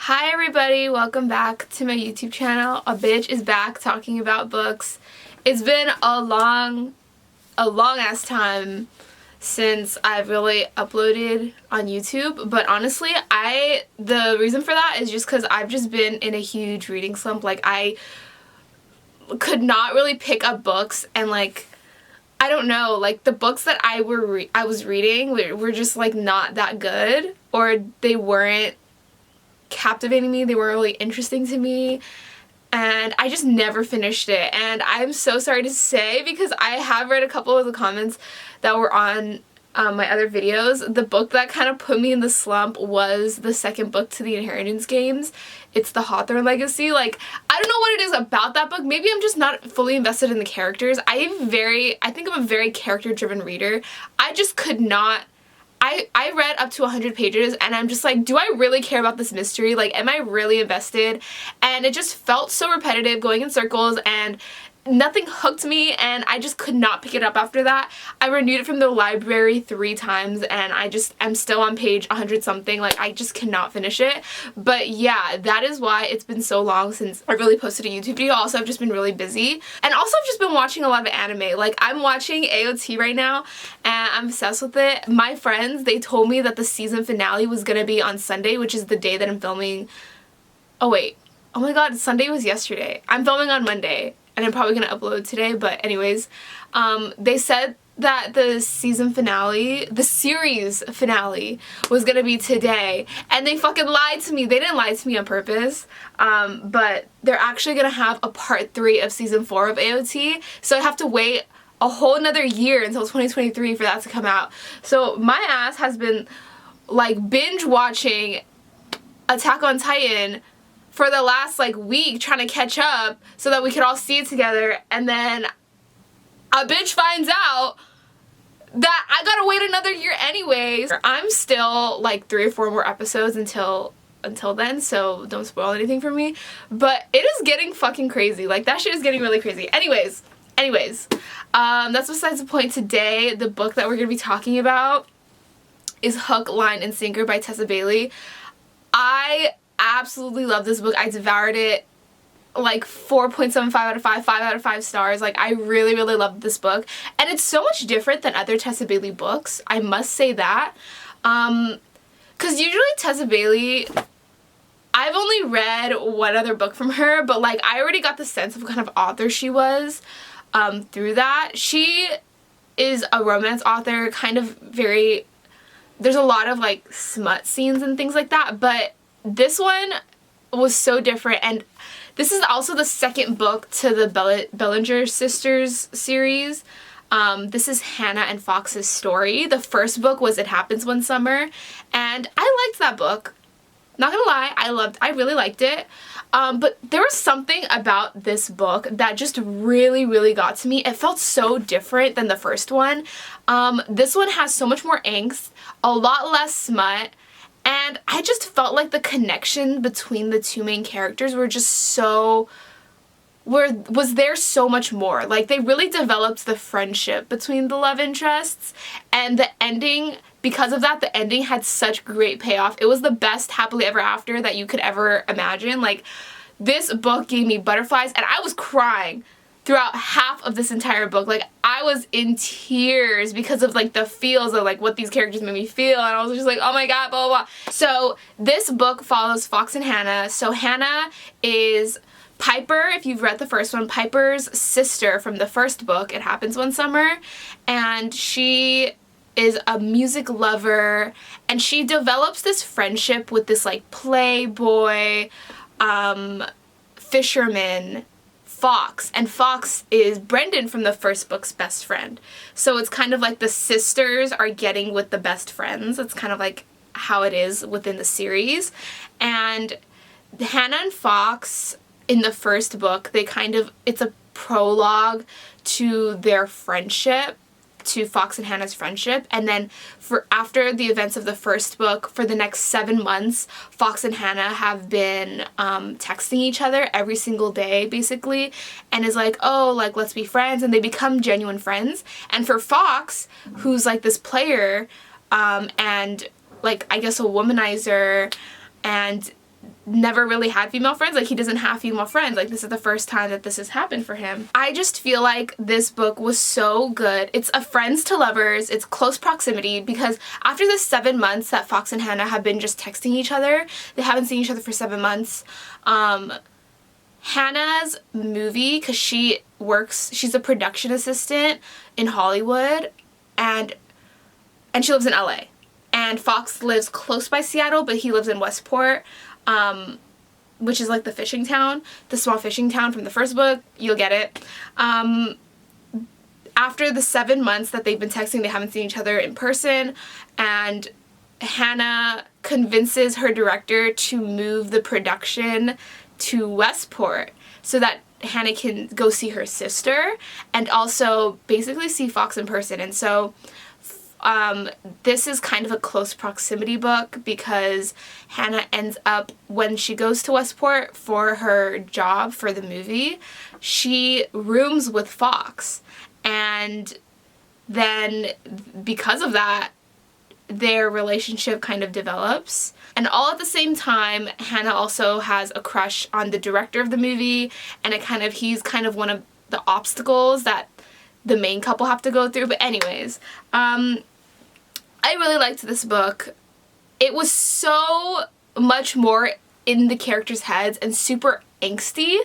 Hi everybody, welcome back to my YouTube channel. A bitch is back talking about books. It's been a long ass time since I've really uploaded on YouTube, but honestly, the reason for that is just because I've just been in a huge reading slump. Like, I could not really pick up books, and like, I don't know, like the books that I was reading were just like not that good, or they weren't captivating me, they weren't really interesting to me, and I just never finished it. And I'm so sorry to say, because I have read a couple of the comments that were on my other videos. The book that kind of put me in the slump was the second book to the Inheritance Games. It's the Hawthorne Legacy. Like, I don't know what it is about that book. Maybe I'm just not fully invested in the characters. I think I'm a very character-driven reader. I just could not. I read up to 100 pages and I'm just like, do I really care about this mystery? Like, am I really invested? And it just felt so repetitive, going in circles, and nothing hooked me, and I just could not pick it up after that. I renewed it from the library 3 times and I'm still on page 100 something. Like, I just cannot finish it. But yeah, that is why it's been so long since I really posted a YouTube video. Also, I've just been really busy. And also, I've just been watching a lot of anime. Like, I'm watching AOT right now and I'm obsessed with it. My friends, they told me that the season finale was gonna be on Sunday, which is the day that I'm filming. Oh wait. Oh my god, Sunday was yesterday. I'm filming on Monday, and I'm probably gonna upload today, but anyways, they said that the series finale was gonna be today, and they fucking lied to me. They didn't lie to me on purpose, but they're actually gonna have a part 3 of season 4 of AOT, so I have to wait a whole another year until 2023 for that to come out. So my ass has been like binge watching Attack on Titan for the last like week, trying to catch up so that we could all see it together, and then a bitch finds out that I gotta wait another year anyways. I'm still like 3 or 4 more episodes until then, so don't spoil anything for me, but it is getting fucking crazy. Like, that shit is getting really crazy. Anyways, that's besides the point. Today, the book that we're gonna be talking about is Hook, Line, and Sinker by Tessa Bailey. I absolutely love this book. I devoured it. Like 4.75 out of 5, 5 out of 5 stars. Like, I really loved this book, and it's so much different than other Tessa Bailey books, I must say that, because usually Tessa Bailey, I've only read one other book from her, but like, I already got the sense of what kind of author she was through that. She is a romance author, kind of very, there's a lot of like smut scenes and things like that, but this one was so different. And this is also the second book to the Bellinger Sisters series. This is Hannah and Fox's story. The first book was It Happens One Summer, and I liked that book. Not gonna lie, I really liked it. But there was something about this book that just really got to me. It felt so different than the first one. This one has so much more angst, a lot less smut, and I just felt like the connection between the two main characters were just so, was there so much more. Like, they really developed the friendship between the love interests, and the ending, because of that, the ending had such great payoff. It was the best happily ever after that you could ever imagine. Like, this book gave me butterflies, and I was crying throughout half of this entire book. Like, I was in tears because of like the feels of like what these characters made me feel, and I was just like, oh my god, blah blah blah. So this book follows Fox and Hannah. So Hannah is Piper, if you've read the first one, Piper's sister from the first book, It Happens One Summer, and she is a music lover, and she develops this friendship with this like playboy fisherman, Fox, and Fox is Brendan from the first book's best friend. So it's kind of like the sisters are getting with the best friends. It's kind of like how it is within the series. And Hannah and Fox in the first book, it's a prologue to their friendship, to Fox and Hannah's friendship, and then after the events of the first book, for the next 7 months, Fox and Hannah have been texting each other every single day, basically, and is like, oh, like, let's be friends, and they become genuine friends. And for Fox, who's like this player, and like, I guess a womanizer, and never really had female friends. Like, he doesn't have female friends. Like, this is the first time that this has happened for him. I just feel like this book was so good. It's a friends to lovers. It's close proximity, because after the 7 months that Fox and Hannah have been just texting each other, they haven't seen each other for 7 months. Hannah's movie, because she's a production assistant in Hollywood, and she lives in LA. And Fox lives close by Seattle, but he lives in Westport, which is like the fishing town, the small fishing town from the first book. You'll get it. After the 7 months that they've been texting, they haven't seen each other in person, and Hannah convinces her director to move the production to Westport so that Hannah can go see her sister and also basically see Fox in person. And so this is kind of a close proximity book, because Hannah ends up, when she goes to Westport for her job for the movie, she rooms with Fox. And then because of that, their relationship kind of develops. And all at the same time, Hannah also has a crush on the director of the movie, and he's kind of one of the obstacles that the main couple have to go through. But anyways, I really liked this book. It was so much more in the characters' heads and super angsty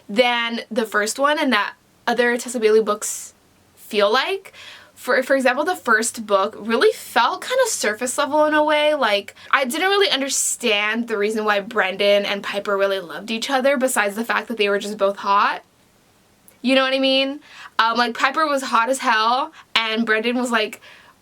than the first one, and that other Tessa Bailey books feel like. For example, the first book really felt kind of surface level in a way. Like, I didn't really understand the reason why Brendan and Piper really loved each other, besides the fact that they were just both hot. You know what I mean? Like, Piper was hot as hell, and Brendan was, like,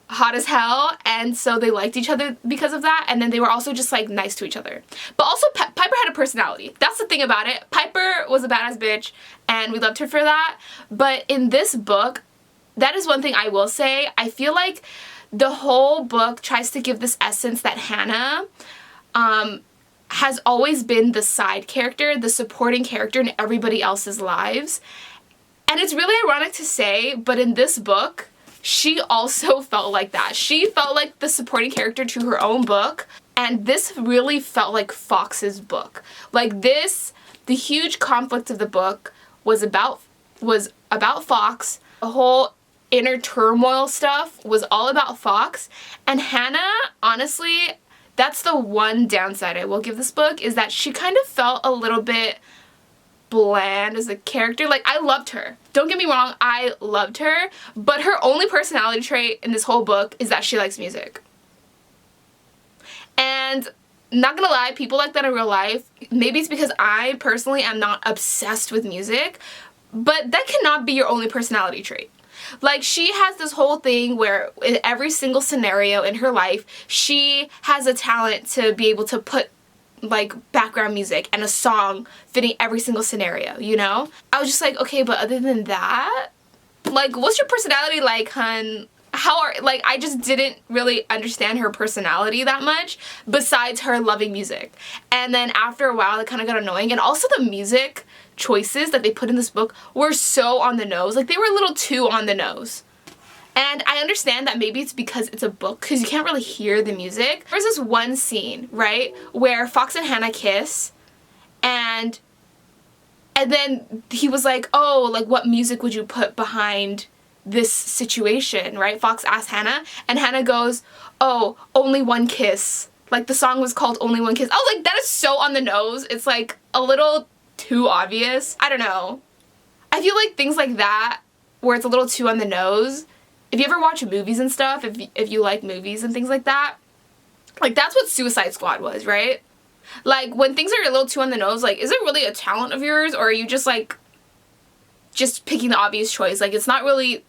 hot as hell, and so they liked each other because of that, and then they were also just, like, nice to each other. But also, Piper had a personality. That's the thing about it. Piper was a badass bitch, and we loved her for that. But in this book, that is one thing I will say. I feel like the whole book tries to give this essence that Hannah has always been the side character, the supporting character in everybody else's lives. And it's really ironic to say, but in this book, she also felt like that. She felt like the supporting character to her own book, and this really felt like Fox's book. Like, this, the huge conflict of the book was about Fox. The whole inner turmoil stuff was all about Fox, and Hannah, honestly, that's the one downside I will give this book, is that she kind of felt a little bit bland as a character. Like, I loved her. Don't get me wrong, I loved her, but her only personality trait in this whole book is that she likes music. And not gonna lie, people like that in real life. Maybe it's because I personally am not obsessed with music, but that cannot be your only personality trait. Like, she has this whole thing where in every single scenario in her life, she has a talent to be able to put, like, background music and a song fitting every single scenario, you know? I was just like, okay, but other than that, like, what's your personality like, hun? Like, I just didn't really understand her personality that much, besides her loving music. And then after a while, it kind of got annoying. And also the music choices that they put in this book were so on the nose. Like, they were a little too on the nose. And I understand that maybe it's because it's a book, because you can't really hear the music. There's this one scene, right, where Fox and Hannah kiss, and then he was like, oh, like, what music would you put behind this situation, right? Fox asked Hannah, and Hannah goes, oh, Only One Kiss. Like, the song was called Only One Kiss. I was like, that is so on the nose. It's, like, a little too obvious. I don't know. I feel like things like that, where it's a little too on the nose, if you ever watch movies and stuff, if you like movies and things like that, like, that's what Suicide Squad was, right? Like, when things are a little too on the nose, like, is it really a talent of yours, or are you just, like, just picking the obvious choice? Like, it's not really...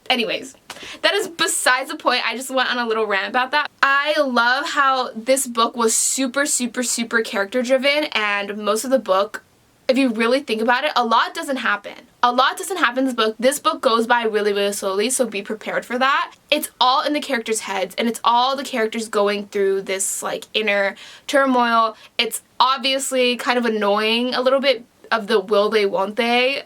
Anyways, that is besides the point. I just went on a little rant about that. I love how this book was super, super, super character driven, and most of the book, if you really think about it, a lot doesn't happen. A lot doesn't happen in this book. This book goes by really, really slowly, so be prepared for that. It's all in the characters' heads, and it's all the characters going through this, like, inner turmoil. It's obviously kind of annoying, a little bit of the will they, won't they,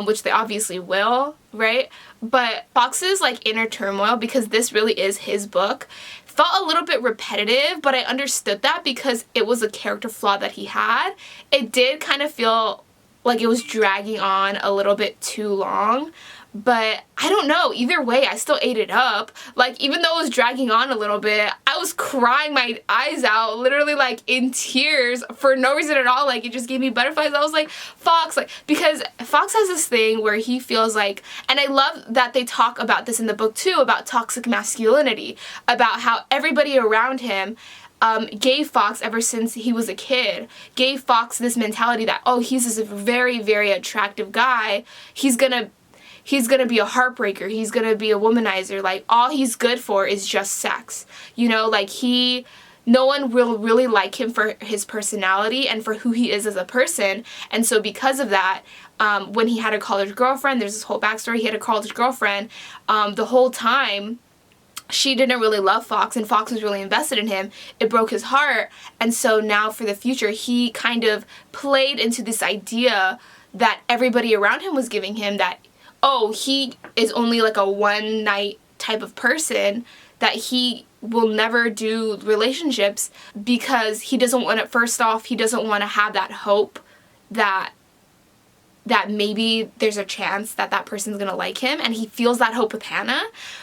which they obviously will, right? But Fox's, like, inner turmoil, because this really is his book, felt a little bit repetitive, but I understood that because it was a character flaw that he had. It did kind of feel like it was dragging on a little bit too long, but I don't know, either way I still ate it up. Like, even though it was dragging on a little bit, I was crying my eyes out, literally like in tears for no reason at all. Like, it just gave me butterflies. I was like, Fox, like, because Fox has this thing where he feels like, and I love that they talk about this in the book too, about toxic masculinity, about how everybody around him gave Fox, ever since he was a kid, gave Fox this mentality that, oh, he's this very, very attractive guy, he's gonna be a heartbreaker, he's gonna be a womanizer, like, all he's good for is just sex, you know, like, no one will really like him for his personality and for who he is as a person. And so because of that, when he had a college girlfriend, there's this whole backstory, he had a college girlfriend, the whole time she didn't really love Fox, and Fox was really invested in him. It broke his heart, and so now for the future, he kind of played into this idea that everybody around him was giving him, that, oh, he is only like a one-night type of person, that he will never do relationships because he doesn't want to, first off, he doesn't want to have that hope that maybe there's a chance that that person's gonna like him, and he feels that hope with Hannah,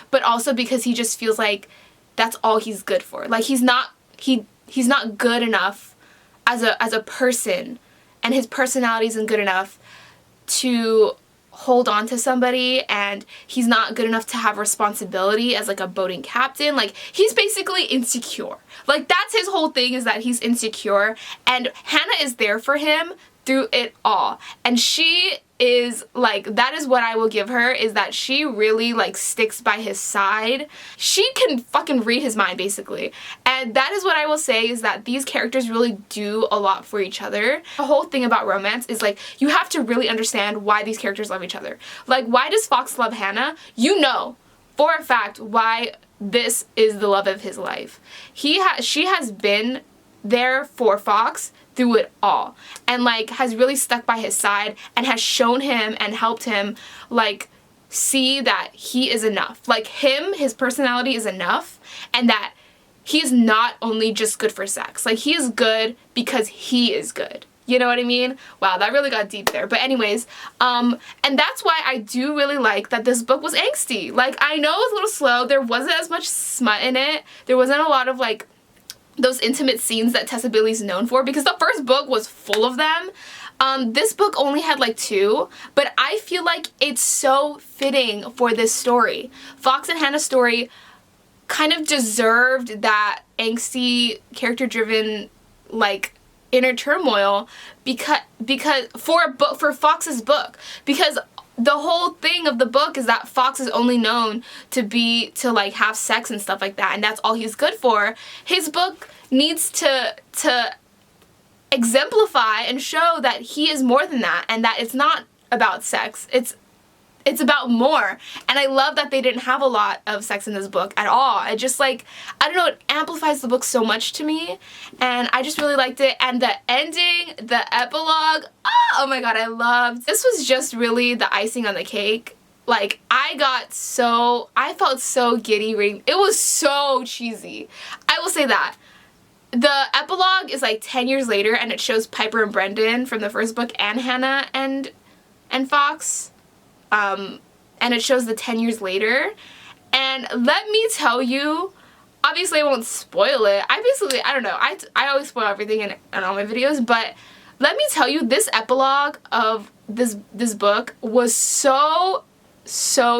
but also because he just feels like that's all he's good for. Like, he's not good enough as a person, and his personality isn't good enough to hold on to somebody, and he's not good enough to have responsibility as like a boating captain. Like, he's basically insecure. Like, that's his whole thing, is that he's insecure, and Hannah is there for him through it all. And she is like, that is what I will give her, is that she really like sticks by his side. She can fucking read his mind, basically. And that is what I will say, is that these characters really do a lot for each other. The whole thing about romance is like, you have to really understand why these characters love each other. Like, why does Fox love Hannah? You know for a fact why this is the love of his life. She has been there for Fox through it all, and like has really stuck by his side and has shown him and helped him like see that he is enough. Like, his personality is enough, and that he is not only just good for sex. Like, he is good because he is good. You know what I mean? Wow, that really got deep there. But anyways, and that's why I do really like that this book was angsty. Like, I know it was a little slow. There wasn't as much smut in it. There wasn't a lot of like those intimate scenes that Tessa Bailey's known for, because the first book was full of them. This book only had like 2, but I feel like it's so fitting for this story. Fox and Hannah's story kind of deserved that angsty, character-driven, like, inner turmoil because for Fox's book, because the whole thing of the book is that Fox is only known to like have sex and stuff like that, and that's all he's good for. His book needs to exemplify and show that he is more than that, and that it's not about sex. It's about more. And I love that they didn't have a lot of sex in this book at all. It just, like, I don't know, it amplifies the book so much to me, and I just really liked it. And the ending, the epilogue, oh my god, I loved. This was just really the icing on the cake. Like, I felt so giddy reading. It was so cheesy. I will say that. The epilogue is like 10 years later, and it shows Piper and Brendan from the first book, and Hannah and Fox. And it shows the 10 years later, and let me tell you, obviously I won't spoil it, I don't know, I always spoil everything in all my videos, but let me tell you, this epilogue of this book was so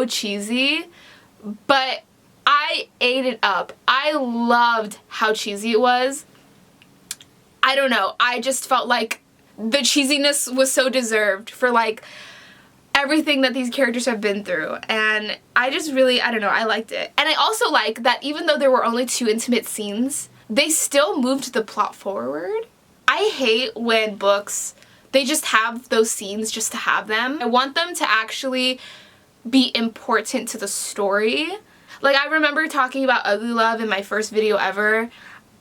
cheesy, but I ate it up. I loved how cheesy it was. I don't know, I just felt like the cheesiness was so deserved for like everything that these characters have been through, and I just really, I don't know, I liked it. And I also like that even though there were only 2 intimate scenes, they still moved the plot forward. I hate when books, they just have those scenes just to have them. I want them to actually be important to the story. Like, I remember talking about Ugly Love in my first video ever,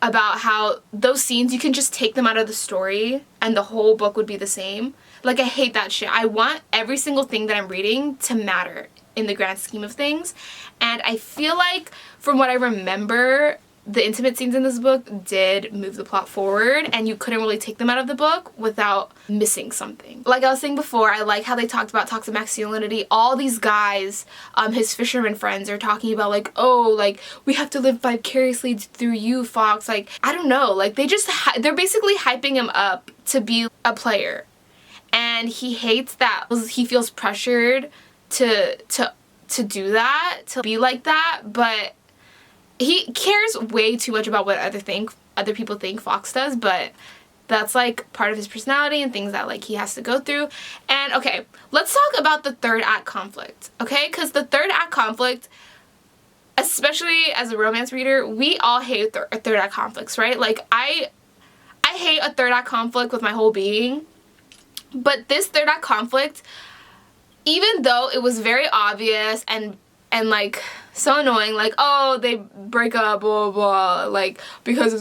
about how those scenes, you can just take them out of the story and the whole book would be the same. Like, I hate that shit. I want every single thing that I'm reading to matter in the grand scheme of things. And I feel like, from what I remember, the intimate scenes in this book did move the plot forward, and you couldn't really take them out of the book without missing something. Like I was saying before, I like how they talked about toxic masculinity. All these guys, his fisherman friends, are talking about like, oh, like, we have to live vicariously through you, Fox. Like, I don't know, like, they're basically hyping him up to be a player. And he hates that. He feels pressured to do that, to be like that, but he cares way too much about what other people think Fox does, but that's like part of his personality and things that like he has to go through. And okay, let's talk about the third act conflict, okay? Because the third act conflict, especially as a romance reader, we all hate third act conflicts, right? Like I hate a third act conflict with my whole being, but this third act conflict, even though it was very obvious and like so annoying, like, oh, they break up, blah, blah, blah, like, because of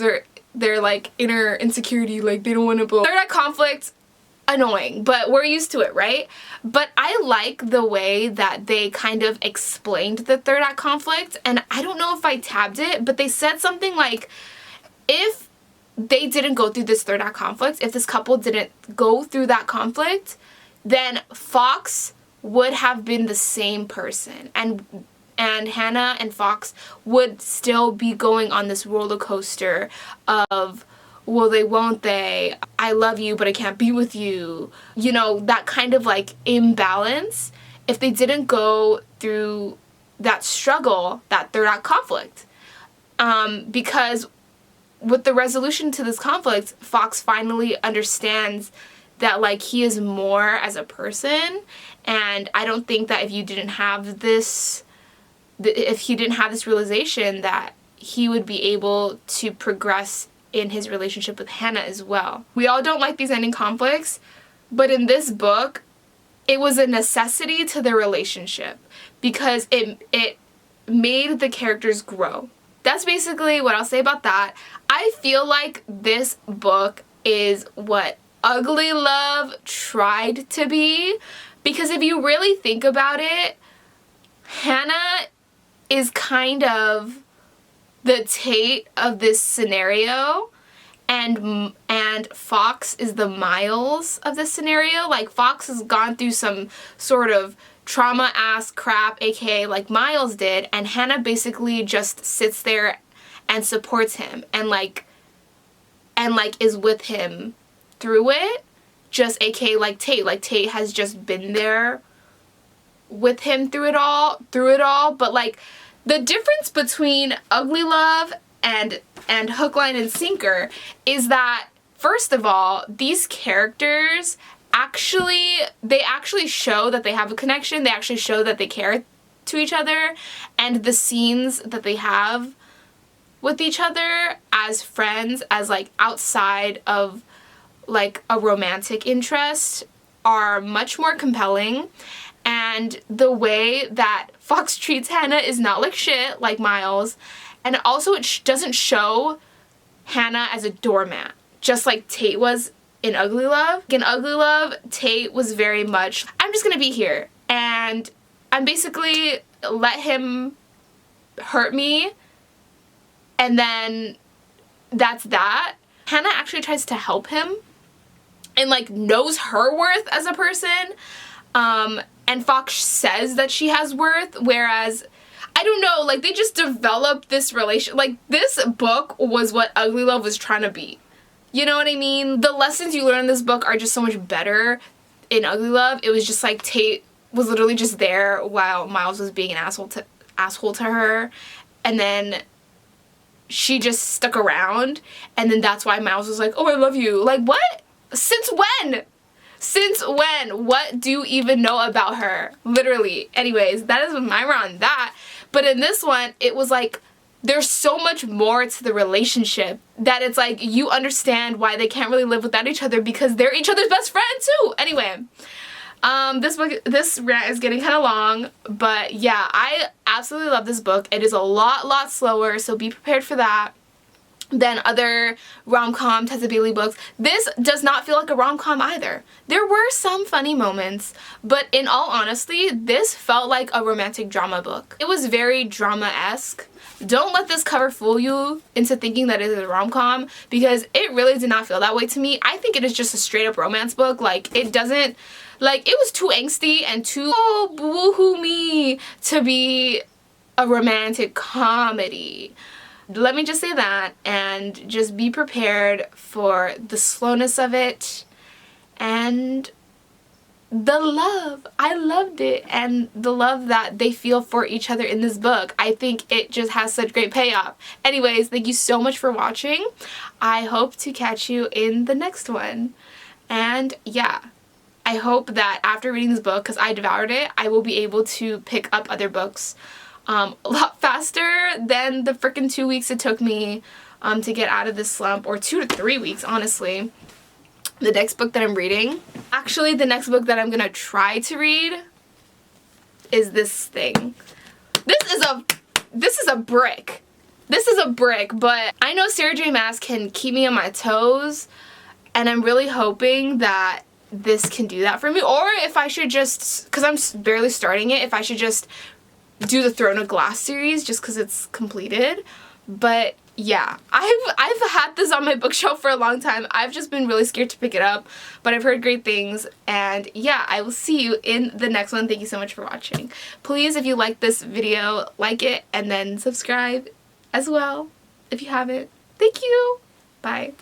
their like inner insecurity, like, they don't want to third act conflict, annoying, but we're used to it, right? But I like the way that they kind of explained the third act conflict, and I don't know if I tabbed it, but they said something like, if they didn't go through this third act conflict, if this couple didn't go through that conflict, then Fox would have been the same person, and Hannah and Fox would still be going on this roller coaster of, will they, won't they, I love you but I can't be with you, you know, that kind of like imbalance, if they didn't go through that struggle, that third act conflict. Because with the resolution to this conflict, Fox finally understands that like he is more as a person, and I don't think that if he didn't have this realization, that he would be able to progress in his relationship with Hannah as well. We all don't like these ending conflicts, but in this book, it was a necessity to their relationship because it made the characters grow. That's basically what I'll say about that. I feel like this book is what Ugly Love tried to be, because if you really think about it, Hannah is kind of the Tate of this scenario, and Fox is the Miles of this scenario. Like, Fox has gone through some sort of trauma-ass crap, aka like Miles did, and Hannah basically just sits there and supports him and is with him through it, just aka like Tate. Like, Tate has just been there with him through it all, but like the difference between Ugly Love and Hook, Line, and Sinker is that, first of all, these characters actually show that they have a connection, they actually show that they care to each other, and the scenes that they have with each other as friends, as like outside of like a romantic interest, are much more compelling. And the way that Fox treats Hannah is not like shit, like Miles. And also it doesn't show Hannah as a doormat, just like Tate was in Ugly Love. In Ugly Love, Tate was very much, I'm just gonna be here, and I'm basically let him hurt me, and then that's that. Hannah actually tries to help him and like knows her worth as a person. And Fox says that she has worth, whereas, I don't know, like, they just developed this relation. Like, this book was what Ugly Love was trying to be. You know what I mean? The lessons you learn in this book are just so much better in Ugly Love. It was just like Tate was literally just there while Miles was being an asshole to her, and then she just stuck around, and then that's why Miles was like, oh, I love you. Like, what? Since when? Since when? What do you even know about her? Literally. Anyways, that is my rant on that. But in this one, it was like, there's so much more to the relationship that it's like, you understand why they can't really live without each other, because they're each other's best friend too. Anyway, this rant is getting kind of long, but yeah, I absolutely love this book. It is a lot slower, so be prepared for that. than other rom-com Tessa Bailey books. This does not feel like a rom-com either. There were some funny moments, but in all honesty, this felt like a romantic drama book. It was very drama-esque. Don't let this cover fool you into thinking that it is a rom-com, because it really did not feel that way to me. I think it is just a straight-up romance book. Like, it doesn't, like, it was too angsty and too, oh, boo-hoo me to be a romantic comedy. Let me just say that, and just be prepared for the slowness of it and the love. I loved it, and the love that they feel for each other in this book. I think it just has such great payoff. Anyways, thank you so much for watching. I hope to catch you in the next one. And yeah, I hope that after reading this book, because I devoured it, I will be able to pick up other books a lot faster than the freaking 2 weeks it took me to get out of this slump, or 2 to 3 weeks, honestly. The next book that I'm reading, actually the next book that I'm gonna try to read is this thing. This is a brick. This is a brick, but I know Sarah J Maas can keep me on my toes, and I'm really hoping that this can do that for me. Or if I should just, because I'm barely starting it, if I should just do the Throne of Glass series just because it's completed. But yeah, I've had this on my bookshelf for a long time. I've just been really scared to pick it up, but I've heard great things. And yeah, I will see you in the next one. Thank you so much for watching. Please, if you like this video, like it and then subscribe as well if you haven't. Thank you. Bye.